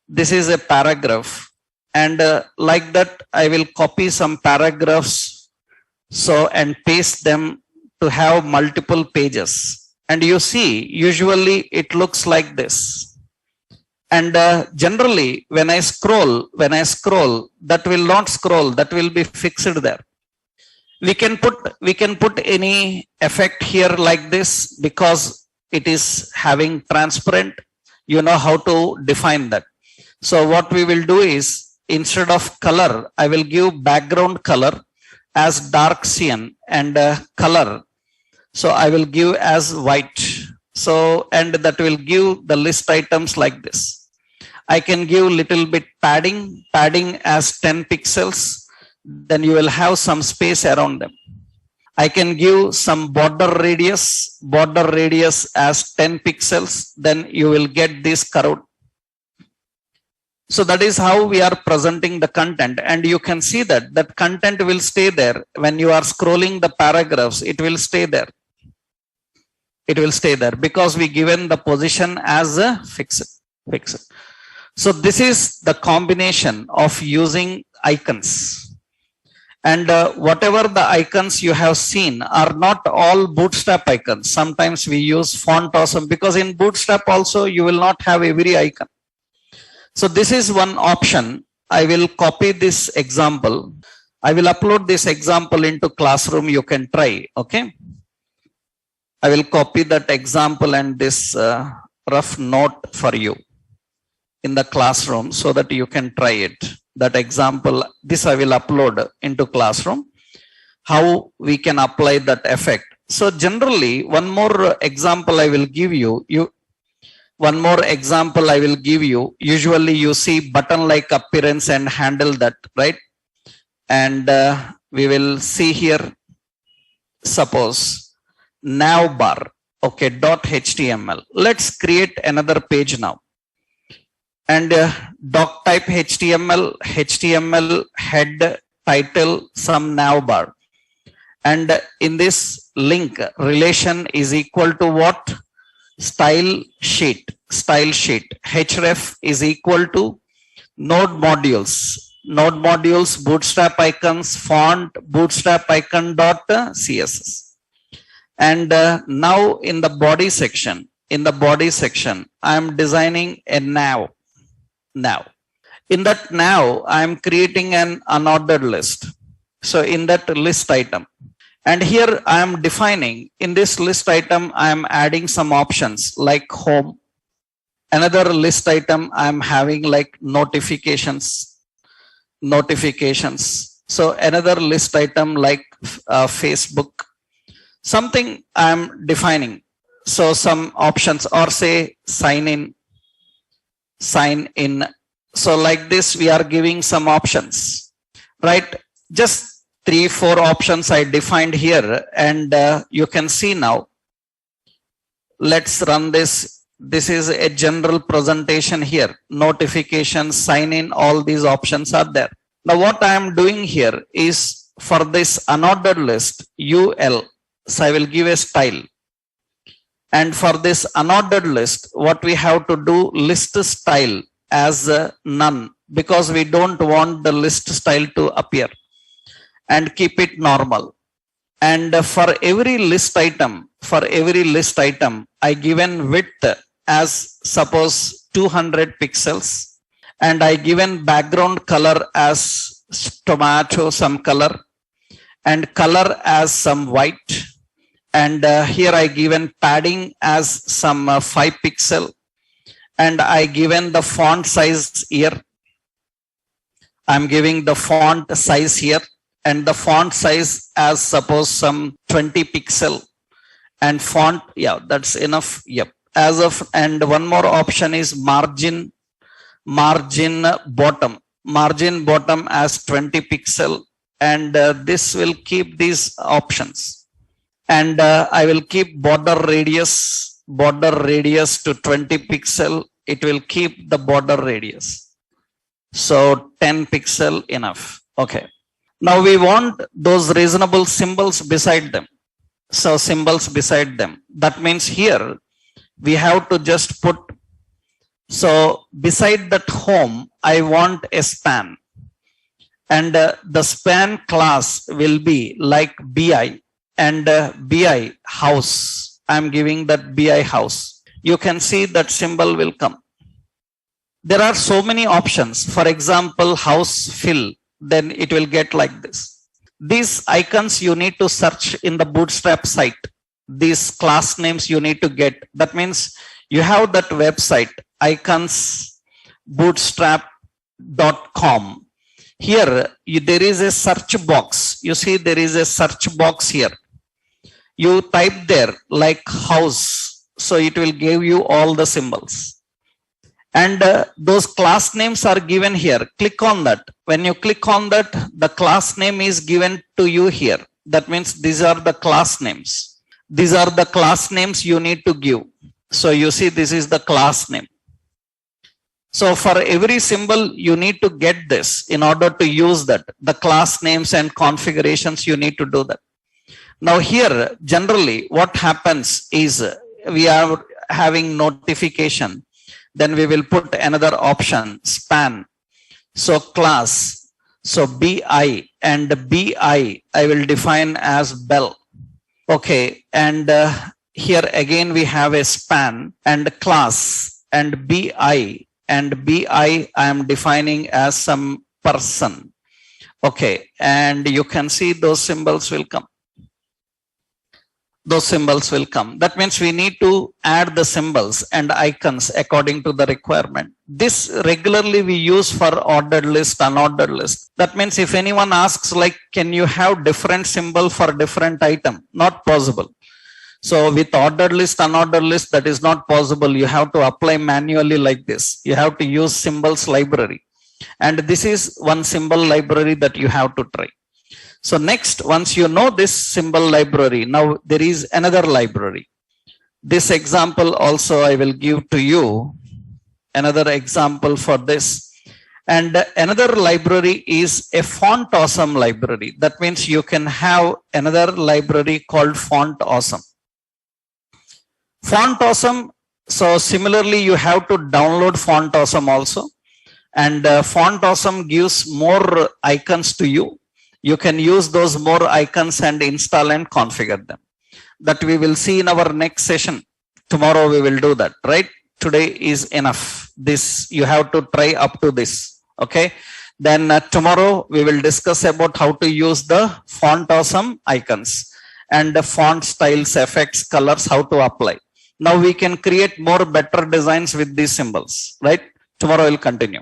This is a paragraph. And like that, I will copy some paragraphs. So, and paste them to have multiple pages. And you see, usually it looks like this. And generally, when I scroll, that will not scroll, that will be fixed there. We can put any effect here like this because it is having transparent. You know how to define that. So what we will do is, instead of color, I will give background color as dark cyan and color. So I will give as white. So, and that will give the list items like this. I can give little bit padding as 10 pixels. Then you will have some space around them. I can give some border radius as 10 pixels. Then you will get this curved. So that is how we are presenting the content, and you can see that that content will stay there. When you are scrolling the paragraphs, it will stay there. It will stay there because we given the position as a fixed. So this is the combination of using icons. And whatever the icons you have seen are not all Bootstrap icons. Sometimes we use Font Awesome because in Bootstrap also you will not have every icon. So this is one option. I will copy this example. I will upload this example into Classroom. You can try. Okay. I will copy that example and this rough note for you in the Classroom so that you can try it. That example, this I will upload into Classroom, how we can apply that effect. So generally, one more example I will give you. Usually you see button-like appearance and handle that, right? And we will see here, suppose, navbar, okay, .html. Let's create another page now. And doc type HTML head title some navbar, and in this link relation is equal to what? Style sheet. Href is equal to node modules bootstrap icons font bootstrap icon dot css. And now in the body section I am designing a nav. In that now I am creating an unordered list. So in that list item, and here I am defining, in this list item I am adding some options like home. Another list item I am having like notifications. So another list item like Facebook. Something I am defining. So some options, or say sign in. So like this we are giving some options, right? Just 3-4 options I defined here, and you can see now. Let's run this. This is a general presentation here. Notifications, sign in, all these options are there. Now what I am doing here is for this unordered list UL, so I will give a style. And for this unordered list, what we have to do, list style as none, because we don't want the list style to appear, and keep it normal. And for every list item, I given width as suppose 200 pixels, and I given background color as tomato, some color, and color as some white. And here I given padding as some 5 pixel, and I given the font size here. I'm giving the font size here, and the font size as suppose some 20 pixel, and font, yeah, that's enough. Yep. As of, and one more option is margin bottom as 20 pixel, and this will keep these options. And I will keep border radius to 20 pixel. It will keep the border radius. So 10 pixel enough. Okay. Now we want those reasonable symbols beside them. So symbols beside them. That means here we have to just put, so beside that home, I want a span. And the span class will be like BI. And BI house, I'm giving that BI house. You can see that symbol will come. There are so many options. For example, house fill, then it will get like this. These icons you need to search in the Bootstrap site. These class names you need to get. That means you have that website, icons bootstrap.com. Here there is a search box. You see there is a search box here. You type there like house, so it will give you all the symbols. And those class names are given here. Click on that. When you click on that, the class name is given to you here. That means these are the class names. These are the class names you need to give. So you see this is the class name. So for every symbol, you need to get this in order to use that. The class names and configurations, you need to do that. Now here, generally what happens is we are having notification. Then we will put another option, span. So class, so BI and BI, I will define as bell. Okay, and here again we have a span and class and BI, and BI I am defining as some person. Okay, and you can see those symbols will come. Those symbols will come. That means we need to add the symbols and icons according to the requirement. This regularly we use for ordered list, unordered list. That means if anyone asks like, can you have different symbol for different item? Not possible. So with ordered list, unordered list, that is not possible. You have to apply manually like this. You have to use symbols library. And this is one symbol library that you have to try. So next, once you know this symbol library, now there is another library. This example also I will give to you. Another example for this. And another library is a font awesome library. That means you can have another library called font awesome. Font awesome. So similarly, you have to download font awesome also. And font awesome gives more icons to you. You can use those more icons and install and configure them. That we will see in our next session. Tomorrow we will do that, right? Today is enough. This you have to try up to this. Okay. Then tomorrow we will discuss about how to use the font awesome icons and the font styles, effects, colors, how to apply. Now we can create more better designs with these symbols, right? Tomorrow we'll continue.